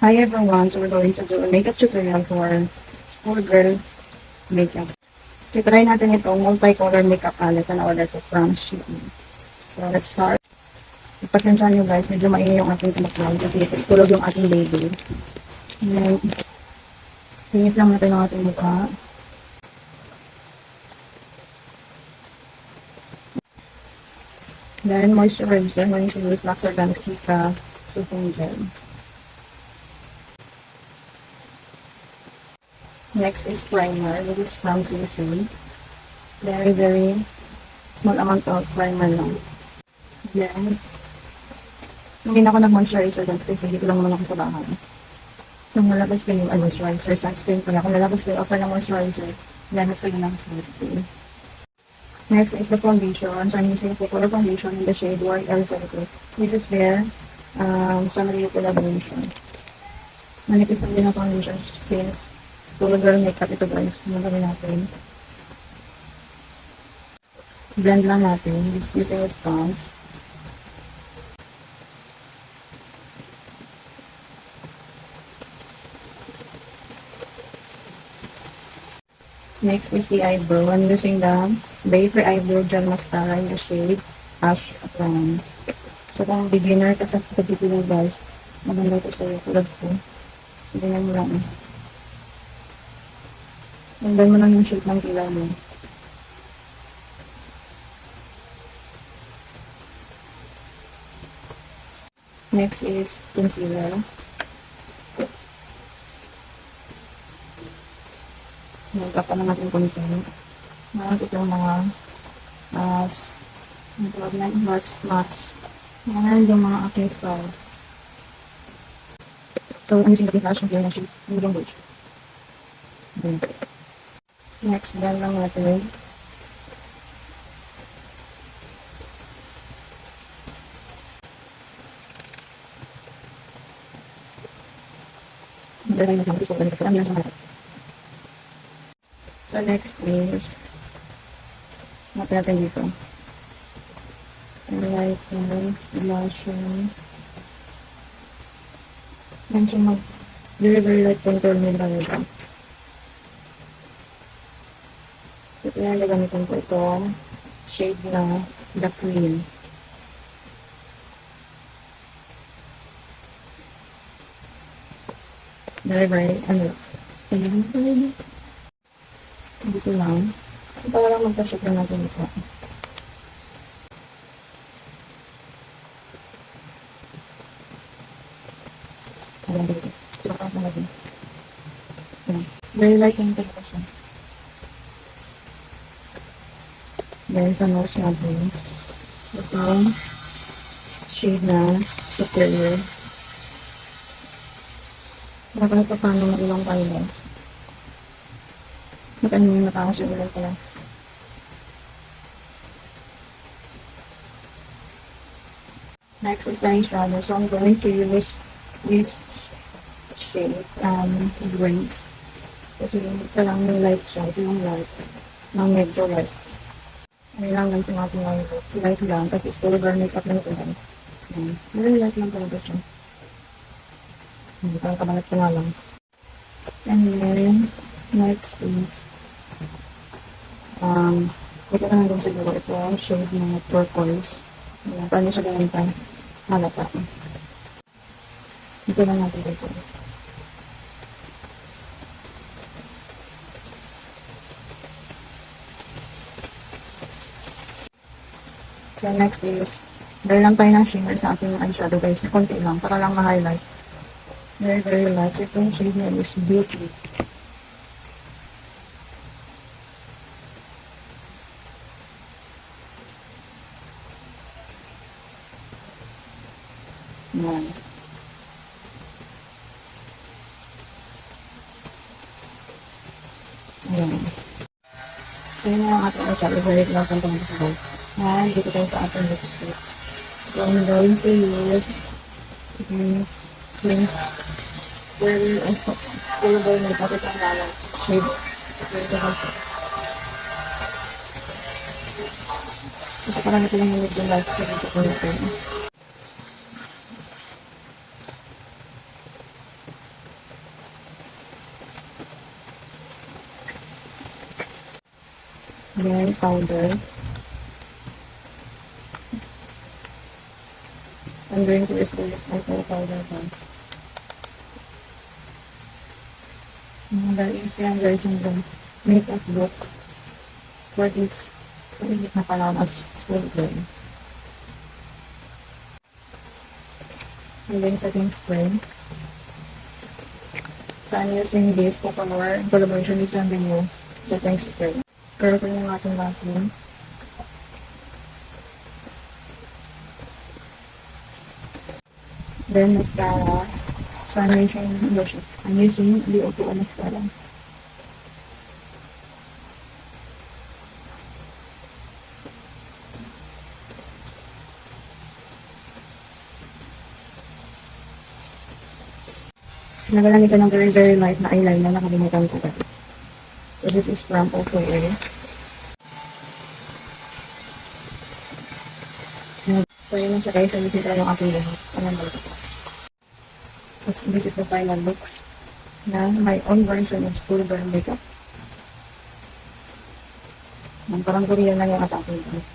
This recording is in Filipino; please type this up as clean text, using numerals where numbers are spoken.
Hi everyone, so we're going to do a makeup tutorial for schoolgirl makeup. So try natin itong multicolor makeup palette na order ko from Shein. So let's start. Pasensya nyo guys, medyo maingay yung ating tumaklan kasi tulog yung ating baby. And tingis lang natin ang ating mukha. Then moisturizer, I'm going to use Lux Organic Cica Soothing Gel. Next is primer. This is from CC. Very small amount of primer lang. Then, hindi na ako nag-moisturizer kasi dito lang naman ako sa bahay. Kung nalabas kayo ang moisturizer, sunscreen pala. Kung nalabas kayo offer ng moisturizer, gamit kayo ng sunscreen. Next is the foundation. So, I'm using the color foundation in the shade White L02. This is their Summery collaboration. Manipis lang din ang foundation since schoolgirl makeup ito guys. Nagawin natin. Blend lang natin. Just using a sponge. Next is the eyebrow. I'm using the Bayer Eyebrow Gel Mascara in the shade Ash Brown. So kung beginner ka sa pagpipili guys, maganda ito sa'yo tulad ko. Tignan mo lang. Tanggal mo lang yung shape ng kilay mo. Next is concealer. Magkapa na natin concealer. Meron itong mga dark spots. Meron yung mga acne scars. So, I'm using the blush concealer na shade medium beige. Next, blend lang natin. So, next is natin natin dito. Highlighter, blusher. Yan siya very light contour nila nila. So, kaya gamitin ko itong shade na The Cream. Very, dito lang. Ito lang magpa-shade na natin ito. Ayan dito. Saka na natin. Very light yung talaga siya. Then sa nose natin, itong shade na Superior. Bakit pa paano mag-ilang highlights? Magano yung matakas yung ilang pala. Next is the eyeshadow. So I'm going to use this shade Grace. Kasi ito lang yung light siya. Ito yung light. Ng medyo light. Ano lang lang sa ating light lang. Kasi schoolgirl makeup lang ito guys. Very light lang talaga siya. Hindi parang kabalat ko nga lang. And then, next is ito na lang siguro ito ang shade ng turquoise. Ayan, paano siya ganun pa halata. Ito na natin ito. So next is dahil lang tayo ng shimmer sa ating eyeshadow guys. Konti lang para lang ma-highlight. Very light. So itong shade na is Beauty. Ayan. Ayan. So yun ang ating eyeshadow. Very lang ang pang guys. And dito tayo sa ating lipstick. So I'm going to use this since we're schoolgirl makeup ito ang lalong shade. Ito parang ito yung medyo light sa dito ko ito. powder. I'm going to use this eyeshadow powder guys. That is yung version ng makeup book for this mainit na panahon as school girl. And then setting spray. So I'm using this Pocomore collaboration with Sanbinyo setting spray. Pero ito yung ating vacuum. Then mascara. So I'm using the OPO mascara. Nagalan ito ng very light na eyeliner na nakalimutan ko guys. So this is from OPO. So yun lang siya guys. So this is yung aking lahat. Ayan ba ito? So this is the final look na my own version of school girl makeup. Parang Korean lang yung atake guys.